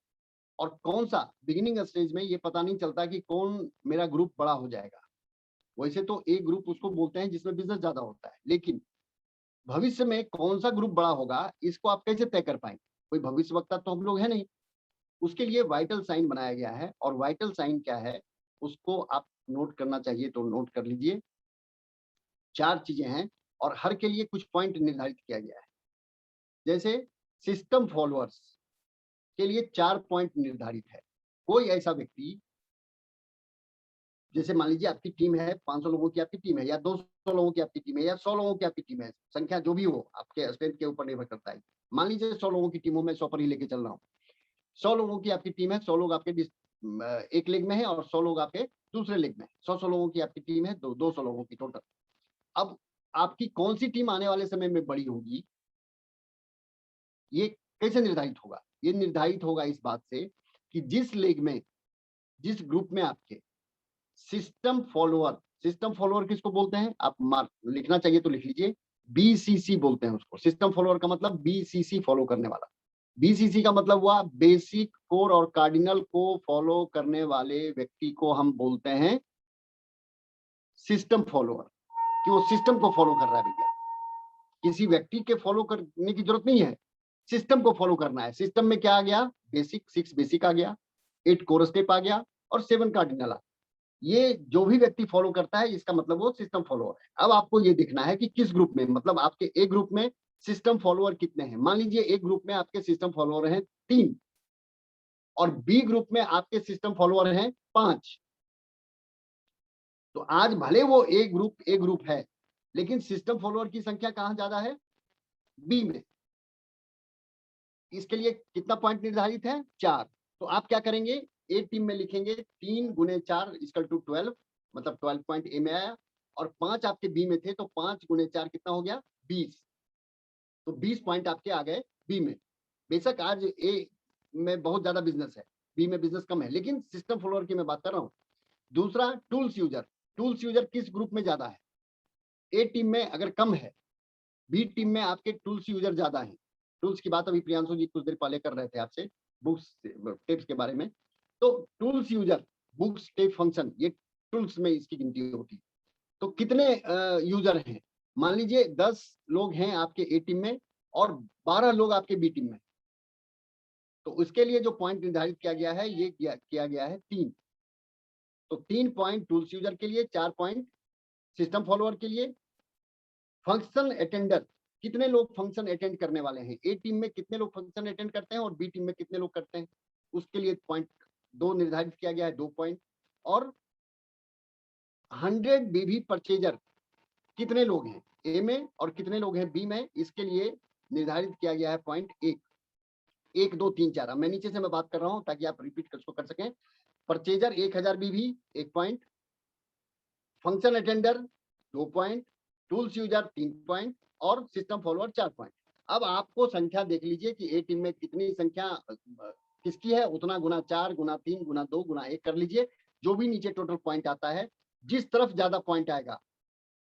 और कौन सा बिगिनिंग स्टेज में ये पता नहीं चलता कि कौन मेरा ग्रुप बड़ा हो जाएगा। वैसे तो एक ग्रुप उसको बोलते हैं जिसमें बिजनेस ज्यादा होता है, लेकिन भविष्य में कौन सा ग्रुप बड़ा होगा इसको आप कैसे तय कर पाएंगे? कोई भविष्यवक्ता तो हम लोग है नहीं। उसके लिए वाइटल साइन बनाया गया है, और वाइटल साइन क्या है उसको आप नोट करना चाहिए तो नोट कर लीजिए। 4 चीजें हैं और हर के लिए कुछ पॉइंट निर्धारित किया गया है। जैसे सिस्टम फॉलोअर्स के लिए 4 पॉइंट निर्धारित है। कोई ऐसा व्यक्ति, जैसे मान लीजिए आपकी टीम है, 500 लोगों की आपकी टीम है, या 200 लोगों की आपकी टीम है, या 100 लोगों की आपकी टीम है, संख्या जो भी हो आपके स्ट्रेंथ के ऊपर निर्भर करता है। मान लीजिए 100 लोगों की टीम हो, मैं 100 पर ही लेके चल रहा हूँ। 100 लोगों की आपकी टीम है, 100 लोग आपके एक लेग में है और 100 लोग आपके दूसरे लेग में है। 100 लोगों की आपकी टीम है, 200 लोगों की टोटल। अब आपकी कौन सी टीम आने वाले समय में बड़ी होगी, ये कैसे निर्धारित होगा? ये निर्धारित होगा इस बात से कि जिस लेग में, जिस ग्रुप में आपके सिस्टम फॉलोअर किसको बोलते हैं? आप मार्क लिखना चाहिए तो लिख लीजिए, बीसीसी बोलते हैं उसको। सिस्टम फॉलोअर का मतलब बीसीसी, फॉलो करने वाला। बीसीसी का मतलब हुआ बेसिक, कोर और कार्डिनल को फॉलो करने वाले व्यक्ति को हम बोलते हैं सिस्टम फॉलोअर, कि वो सिस्टम को फॉलो कर रहा है। भैया किसी व्यक्ति के फॉलो करने की जरूरत नहीं है, सिस्टम को फॉलो करना है। सिस्टम में क्या आ गया? बेसिक, 6 बेसिक आ गया, 8 कोर स्टेप आ गया और 7 कार्डिनल आ। ये जो भी व्यक्ति फॉलो करता है इसका मतलब वो सिस्टम फॉलोअर है। अब आपको ये देखना है कि किस ग्रुप में, मतलब आपके ए ग्रुप में सिस्टम फॉलोअर कितने हैं। मान लीजिए एक ग्रुप में आपके सिस्टम फॉलोअर हैं 3 और बी ग्रुप में आपके सिस्टम फॉलोअर हैं 5। तो आज भले वो ए ग्रुप है, लेकिन सिस्टम फॉलोअर की संख्या कहां ज्यादा है? बी में। इसके लिए कितना पॉइंट निर्धारित है? 4। तो आप क्या करेंगे? ए टीम में लिखेंगे 3 गुने 4 इक्वल टू 12, मतलब 12 पॉइंट ए में आया। और 5 आपके बी में थे, तो 5 गुने 4 कितना हो गया? 20। तो 20 पॉइंट आपके आ गए बी में। बेशक आज ए में बहुत ज्यादा बिजनेस है, बी में बिजनेस कम है, लेकिन सिस्टम फॉलोअर की मैं बात कर रहा हूँ। दूसरा, टूल्स यूजर किस ग्रुप में ज्यादा है? ए टीम में अगर कम है, बी टीम में आपके टूल्स यूजर ज्यादा हैं। टूल्स की बात अभी प्रियांशु जी कुछ देर पहले कर रहे थे आपसे, बुक्स टिप्स के बारे में। तो tools user, books tape function, ये टूल्स में इसकी गिनती होती है। तो कितने यूजर हैं? मान लीजिए 10 लोग हैं आपके ए टीम में और 12 लोग आपके बी टीम में। तो उसके लिए जो पॉइंट निर्धारित किया गया है, ये किया गया है 3। तो 3 पॉइंट टूल्स यूजर के लिए, 4 पॉइंट सिस्टम फॉलोअर के लिए। फंक्शन अटेंडर, कितने लोग फंक्शन अटेंड करने वाले हैं? ए टीम में कितने लोग फंक्शन अटेंड करते हैं और बी टीम में कितने लोग करते हैं? उसके लिए पॉइंट 2 निर्धारित किया गया है, 2 पॉइंट। और 100 बीवी परचेजर, कितने लोग हैं ए में और कितने लोग हैं बी में? इसके लिए निर्धारित किया गया है पॉइंट 1, 1 2 3 4। मैं नीचे से मैं बात कर रहा हूं ताकि आप रिपीट कर सकें। परचेजर 1000 बीवी 1 point, function attender 2 point, tools user 3 point और सिस्टम फॉलोअर 4 पॉइंट। अब आपको संख्या देख लीजिए कि ए टीम में कितनी संख्या किसकी है, उतना गुना 4 गुना 3 गुना 2 गुना 1 कर लीजिए। जो भी नीचे टोटल पॉइंट आता है, जिस तरफ ज्यादा पॉइंट आएगा,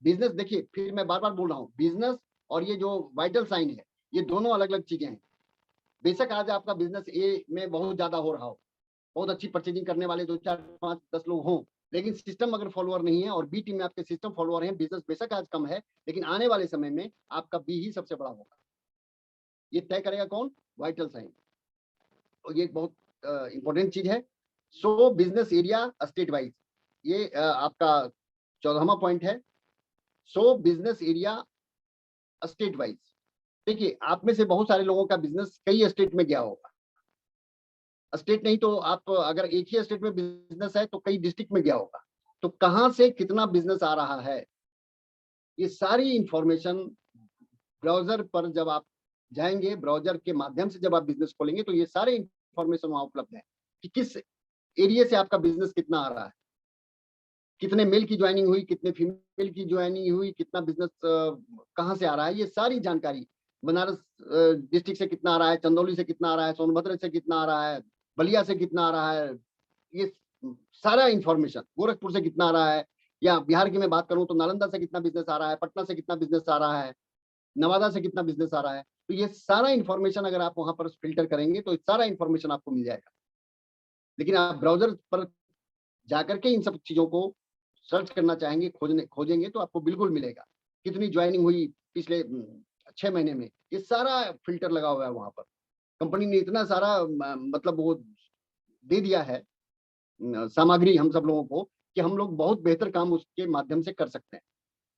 बिजनेस, देखिए फिर मैं बार बार बोल रहा हूँ, बिजनेस और ये जो वाइटल साइन है, ये दोनों अलग अलग चीजें हैं। बेशक आज आपका बिजनेस ए में बहुत ज्यादा हो रहा हो, बहुत अच्छी परचेजिंग करने वाले 2 4 5 10 लोग हों, लेकिन सिस्टम अगर फॉलोअर नहीं है और बी टीम में आपके सिस्टम फॉलोअर हैं, बिजनेस बेशक आज कम है, लेकिन आने वाले समय में आपका बी ही सबसे बड़ा होगा। ये तय करेगा कौन? Vital sign. तो ये बहुत इंपॉर्टेंट चीज है। So business area state wise, ये आपका 14वां पॉइंट है। So business area state wise. देखिए आप में से बहुत सारे लोगों का बिजनेस कई स्टेट में गया होगा। स्टेट नहीं तो आप अगर एक ही स्टेट में बिजनेस है तो कई डिस्ट्रिक्ट में गया होगा। तो कहां से कितना बिजनेस आ रहा है, ये सारी इंफॉर्मेशन ब्राउजर पर जब आप जाएंगे, ब्राउजर के माध्यम से जब आप बिजनेस खोलेंगे, तो ये सारे इंफॉर्मेशन वहां उपलब्ध है कि किस एरिया से आपका बिजनेस कितना आ रहा है, कितने मेल की ज्वाइनिंग हुई, कितने फीमेल की ज्वाइनिंग हुई, कितना बिजनेस कहाँ से आ रहा है, ये सारी जानकारी। बनारस डिस्ट्रिक्ट से कितना आ रहा है, चंदौली से कितना आ रहा है, सोनभद्र से कितना आ रहा है, बलिया से कितना आ रहा है, ये सारा इंफॉर्मेशन, गोरखपुर से कितना आ रहा है, या बिहार की मैं बात करूं तो नालंदा से कितना बिजनेस आ रहा है, पटना से कितना बिजनेस आ रहा है, नवादा से कितना बिजनेस आ रहा है। तो ये सारा इंफॉर्मेशन अगर आप वहां पर फिल्टर करेंगे तो सारा इंफॉर्मेशन आपको मिल जाएगा। लेकिन आप ब्राउजर पर जाकर के इन सब चीजों को सर्च करना चाहेंगे, खोजेंगे तो आपको बिल्कुल मिलेगा। कितनी ज्वाइनिंग हुई पिछले 6 महीने में, ये सारा फिल्टर लगा हुआ है वहां पर। कंपनी ने इतना सारा मतलब वो दे दिया है सामग्री हम सब लोगों को, कि हम लोग बहुत बेहतर काम उसके माध्यम से कर सकते हैं।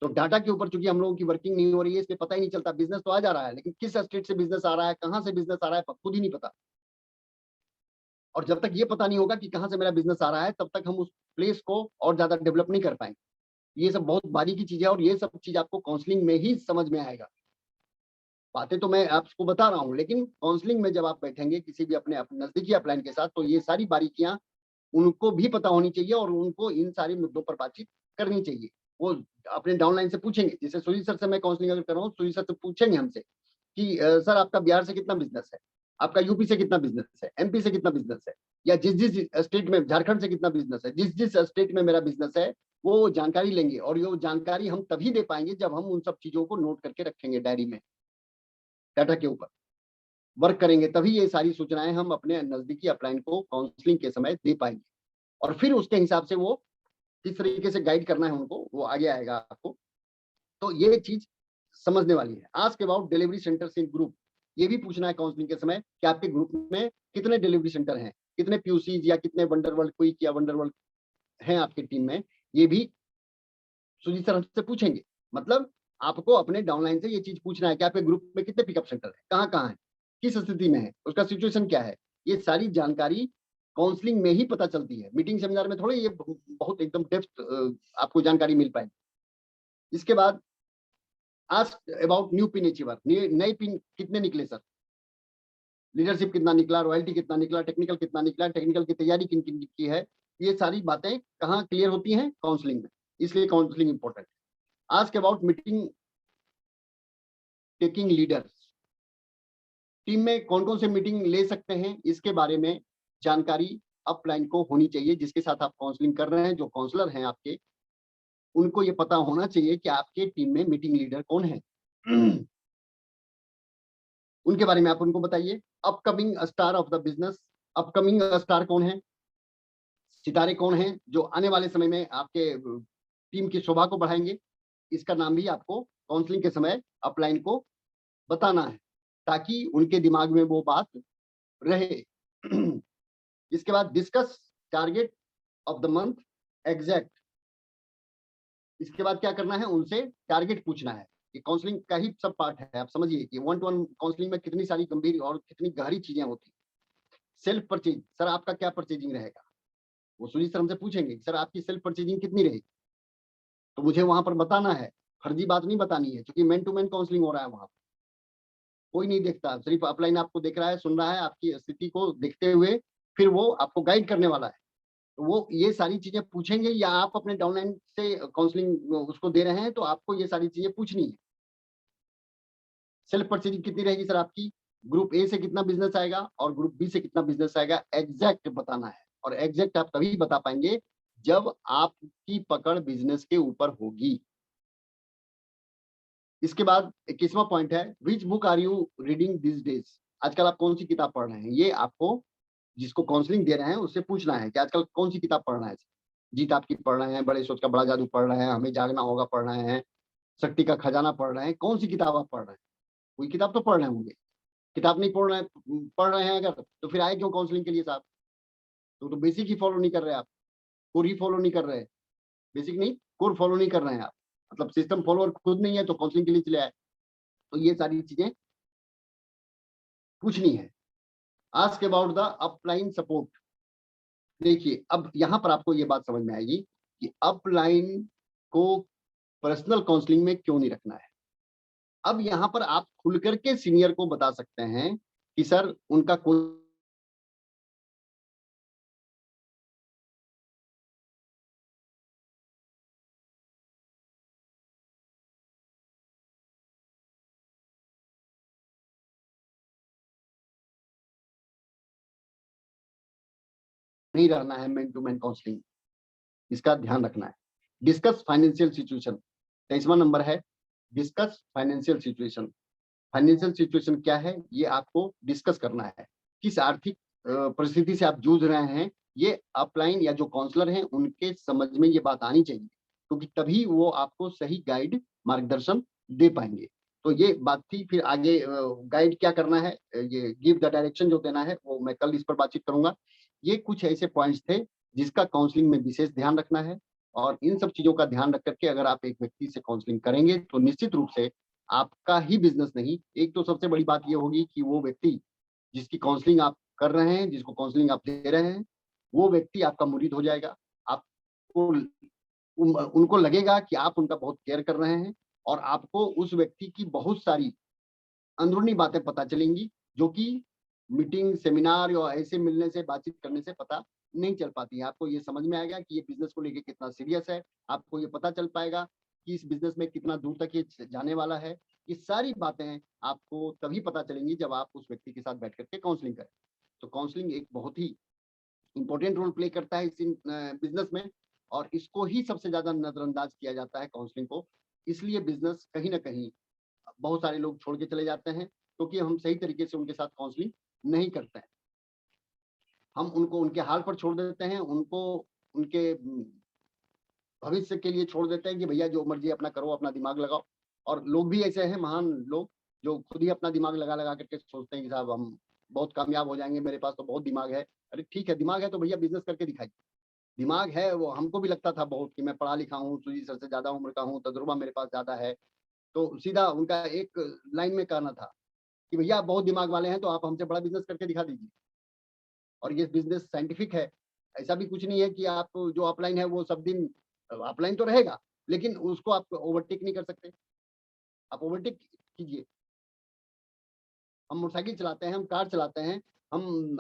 तो डाटा के ऊपर चूंकि हम लोगों की वर्किंग नहीं हो रही है, इसलिए पता ही नहीं चलता। बिजनेस तो आ जा रहा है, लेकिन किस स्टेट से बिजनेस आ रहा है, कहाँ से बिजनेस आ रहा है, खुद ही नहीं पता। और जब तक ये पता नहीं होगा कि कहाँ से मेरा बिजनेस आ रहा है, तब तक हम उस प्लेस को और ज्यादा डेवलप नहीं कर पाएंगे। ये सब बहुत बारीकी चीज है, और ये सब चीज आपको काउंसलिंग में ही समझ में आएगा। बातें तो मैं आपको बता रहा हूँ, लेकिन काउंसलिंग में जब आप बैठेंगे किसी भी अपने नजदीकी अपलाइन के साथ, तो ये सारी बारीकियां उनको भी पता होनी चाहिए, और उनको इन सारे मुद्दों पर बातचीत करनी चाहिए। वो अपने डाउनलाइन से पूछेंगे, जैसे सुजीत सर से मैं काउंसलिंग अगर कर रहा हूँ, सुजीत सर से पूछेंगे हमसे कि सर आपका बिहार से कितना बिजनेस है, आपका यूपी से कितना बिजनेस है, एमपी से कितना बिजनेस है, या जिस जिस स्टेट में, झारखंड से कितना बिजनेस है, जिस जिस स्टेट में मेरा बिजनेस है, वो जानकारी लेंगे। और ये जानकारी हम तभी दे पाएंगे जब हम उन सब चीजों को नोट करके रखेंगे डायरी में, डाटा के ऊपर वर्क करेंगे, तभी ये सारी सूचनाएं हम अपने नजदीकी अपलाइन को काउंसलिंग के समय दे पाएंगे। और फिर उसके हिसाब से वो किस तरीके से गाइड करना है उनको, वो आगे आएगा आपको। तो ये चीज समझने वाली है। Ask about delivery centres in group, ये भी पूछना है काउंसलिंग के समय कि आपके ग्रुप में कितने डिलीवरी सेंटर हैं, कितने पीयूसीज या कितने वंडरवर्ल्ड क्विक या वंडरवर्ल्ड हैं आपकी टीम में। ये भी सुजीत सर हमसे पूछेंगे। मतलब आपको अपने डाउनलाइन से ये चीज पूछना है कि आपके ग्रुप में कितने पिकअप सेंटर है, कहाँ कहाँ है, किस स्थिति में है, उसका सिचुएशन क्या है। ये सारी जानकारी काउंसलिंग में ही पता चलती है, मीटिंग सेमिनार में थोड़ी ये बहुत एकदम डेप्थ आपको जानकारी मिल पाएगी। इसके बाद ask about new pin achiever, नए पिन कितने निकले सर, लीडरशिप कितना निकला, रॉयल्टी कितना निकला, टेक्निकल कितना निकला, टेक्निकल की तैयारी किन किन की है। ये सारी बातें कहाँ क्लियर होती हैं, काउंसलिंग में, इसलिए काउंसलिंग इंपॉर्टेंट है। Ask about meeting taking leaders, team में कौन कौन से मीटिंग ले सकते हैं, इसके बारे में जानकारी अपलाइन को होनी चाहिए। जिसके साथ आप काउंसलिंग कर रहे हैं, जो काउंसलर हैं आपके, उनको ये पता होना चाहिए कि आपके टीम में मीटिंग लीडर कौन है। उनके बारे में आप उनको बताइए। Upcoming star of the business, upcoming star कौन है, सितारे कौन हैं जो आने वाले समय में आपके टीम की शोभा को बढ़ाएंगे, इसका नाम भी आपको काउंसलिंग के समय अपलाइन को बताना है, ताकि उनके दिमाग में वो बात रहे। इसके बाद discuss target of the month exact, इसके बाद क्या करना है, उनसे टारगेट पूछना है। ये काउंसलिंग का ही सब पार्ट है। आप समझिए कि 1-to-1 काउंसलिंग में कितनी सारी गंभीर और कितनी गहरी चीजें होती हैं। सेल्फ परचेज, सर आपका क्या परचेजिंग रहेगा, वो सुजीत सर हमसे पूछेंगे सर आपकी सेल्फ परचेजिंग कितनी रहेगी, तो मुझे वहां पर बताना है, फर्जी बात नहीं बतानी है, क्योंकि मैन टू मैन काउंसलिंग हो रहा है वहां पर। कोई नहीं देखता, सिर्फ अपलाइन आपको देख रहा है, सुन रहा है, आपकी स्थिति को देखते हुए फिर वो आपको गाइड करने वाला है। तो वो ये सारी चीजें पूछेंगे, या आप अपने डाउनलाइन से काउंसलिंग उसको दे रहे हैं, तो आपको ये सारी चीजें पूछनी है। सेल्फ परचेजिंग कितनी रहेगी सर आपकी, ग्रुप ए से कितना बिजनेस आएगा और ग्रुप बी से कितना बिजनेस आएगा, एग्जैक्ट बताना है। और एग्जैक्ट आप तभी बता पाएंगे जब आपकी पकड़ बिजनेस के ऊपर होगी। इसके बाद 21वां पॉइंट है, which book are you reading this days, आजकल आप कौन सी किताब पढ़ रहे हैं। ये आपको जिसको काउंसलिंग दे रहे हैं उससे पूछना है कि आजकल कौन सी किताब पढ़ रहे हैं। जीत आपकी पढ़ रहे हैं, बड़े सोच का बड़ा जादू पढ़ रहे हैं, हमें जागना होगा पढ़ रहे हैं, शक्ति का खजाना पढ़ रहे हैं, कौन सी किताब आप पढ़ रहे हैं। कोई किताब तो पढ़ रहे होंगे। किताब नहीं पढ़ रहे हैं अगर, तो फिर आए क्यों काउंसलिंग के लिए साहब। तो बेसिक ही फॉलो नहीं कर रहे आप, कोर ही फॉलो नहीं कर रहे, बेसिक नहीं कोर फॉलो नहीं कर रहे हैं आप, मतलब सिस्टम फॉलोअर खुद नहीं है तो काउंसलिंग के लिए चले आए। तो ये सारी चीजें पूछनी है। Ask about the upline support, देखिए अब यहाँ पर आपको ये बात समझ में आएगी कि अपलाइन को पर्सनल काउंसलिंग में क्यों नहीं रखना है। अब यहाँ पर आप खुल करके सीनियर को बता सकते हैं कि सर उनका कोई नहीं रहना है मैन टू मैन काउंसलिंग, इसका ध्यान रखना है। डिस्कस फाइनेंशियल सिचुएशन, 23वां नंबर है, discuss financial situation. Financial situation क्या है, ये आपको डिस्कस करना है। किस आर्थिक परिस्थिति से आप जूझ रहे हैं, ये अपलाइन या जो काउंसलर हैं उनके समझ में ये बात आनी चाहिए, क्योंकि तभी वो आपको सही गाइड मार्गदर्शन दे पाएंगे। तो ये बात थी। फिर आगे गाइड क्या करना है, ये गिव द डायरेक्शन जो देना है, वो मैं कल इस पर बातचीत करूंगा। ये कुछ ऐसे पॉइंट्स थे जिसका काउंसलिंग में विशेष ध्यान रखना है, और इन सब चीजों का ध्यान रख करके अगर आप एक व्यक्ति से काउंसलिंग करेंगे तो निश्चित रूप से आपका ही बिजनेस नहीं, एक तो सबसे बड़ी बात ये होगी कि वो व्यक्ति जिसकी काउंसलिंग आप कर रहे हैं, जिसको काउंसलिंग आप दे रहे हैं, वो व्यक्ति आपका मुरीद हो जाएगा। आपको उनको लगेगा कि आप उनका बहुत केयर कर रहे हैं, और आपको उस व्यक्ति की बहुत सारी अंदरूनी बातें पता चलेंगी, जो कि मीटिंग, सेमिनार या ऐसे मिलने से, बातचीत करने से पता नहीं चल पाती है। आपको ये समझ में आएगा कि ये बिज़नेस को लेके कितना सीरियस है, आपको ये पता चल पाएगा कि इस बिज़नेस में कितना दूर तक ये जाने वाला है। ये सारी बातें आपको तभी पता चलेंगी जब आप उस व्यक्ति के साथ बैठ कर के काउंसलिंग करें। तो काउंसलिंग एक बहुत ही इम्पोर्टेंट रोल प्ले करता है इस बिज़नेस में, और इसको ही सबसे ज़्यादा नज़रअंदाज किया जाता है काउंसलिंग को। इसलिए बिज़नेस कहीं न कहीं बहुत सारे लोग छोड़ के चले जाते हैं, क्योंकि हम सही तरीके से उनके साथ काउंसलिंग नहीं करते हैं। हम उनको उनके हाल पर छोड़ देते हैं, उनको उनके भविष्य के लिए छोड़ देते हैं कि भैया जो मर्ज़ी अपना करो, अपना दिमाग लगाओ। और लोग भी ऐसे हैं, महान लोग, जो खुद ही अपना दिमाग लगा-लगा करके सोचते हैं कि साहब हम बहुत कामयाब हो जाएँगे, मेरे पास तो बहुत दिमाग है। अरे ठीक है, दिमाग है तो भैया बिज़नेस करके दिखाइए। दिमाग है, वो हमको भी लगता था बहुत कि मैं पढ़ा लिखा हूँ, सुजी सर से ज़्यादा उम्र का हूँ, तजुर्बा मेरे पास ज़्यादा है। तो सीधा उनका एक लाइन में कहना था कि भैया आप बहुत दिमाग वाले हैं, तो आप हमसे बड़ा बिज़नेस करके दिखा दीजिए। और ये बिज़नेस साइंटिफिक है। ऐसा भी कुछ नहीं है कि आप जो ऑफलाइन है वो सब दिन ऑफलाइन तो रहेगा, लेकिन उसको आप ओवरटेक नहीं कर सकते। आप ओवरटेक कीजिए। हम मोटरसाइकिल चलाते हैं, हम कार चलाते हैं, हम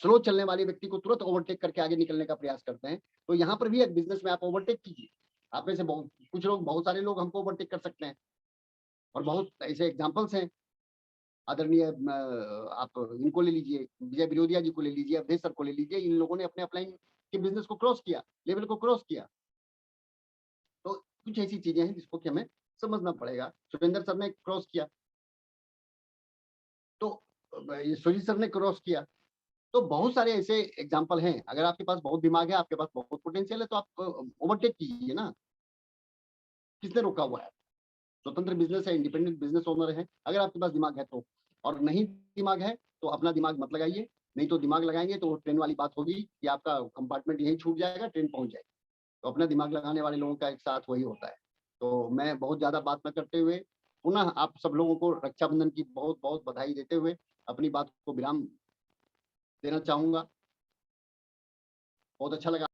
स्लो चलने वाले व्यक्ति को तुरंत ओवरटेक करके आगे निकलने का प्रयास करते हैं। तो यहाँ पर भी एक बिज़नेस में आप ओवरटेक कीजिए। आप में से बहुत कुछ लोग, बहुत सारे लोग हमको ओवरटेक कर सकते हैं, और बहुत ऐसे एग्ज़ाम्पल्स हैं। आदरणीय आप इनको ले लीजिए, विजय बिरोदिया जी को ले लीजिए, अवधेश सर को ले लीजिए, इन लोगों ने अपने अपलाइन के बिज़नेस को क्रॉस किया, लेवल को क्रॉस किया। तो कुछ ऐसी चीज़ें हैं जिसको कि हमें समझना पड़ेगा। सुरेंद्र सर ने क्रॉस किया, तो ये सुजीत सर ने क्रॉस किया। तो बहुत सारे ऐसे एग्ज़ाम्पल हैं। अगर आपके पास बहुत दिमाग है, आपके पास बहुत पोटेंशियल है, तो आप ओवरटेक कीजिए ना। किसने रोका हुआ है? स्वतंत्र बिज़नेस है, इंडिपेंडेंट बिज़नेस ओनर हैं। अगर आपके पास दिमाग है तो, और नहीं दिमाग है तो अपना दिमाग मत लगाइए। नहीं तो दिमाग लगाएँगे तो वो ट्रेन वाली बात होगी कि आपका कंपार्टमेंट यहीं छूट जाएगा, ट्रेन पहुँच जाएगी। तो अपना दिमाग लगाने वाले लोगों का एक साथ वही होता है। तो मैं बहुत ज़्यादा बात न करते हुए, पुनः आप सब लोगों को रक्षाबंधन की बहुत-बहुत बधाई देते हुए अपनी बात को विराम देना चाहूँगा। बहुत अच्छा लगा।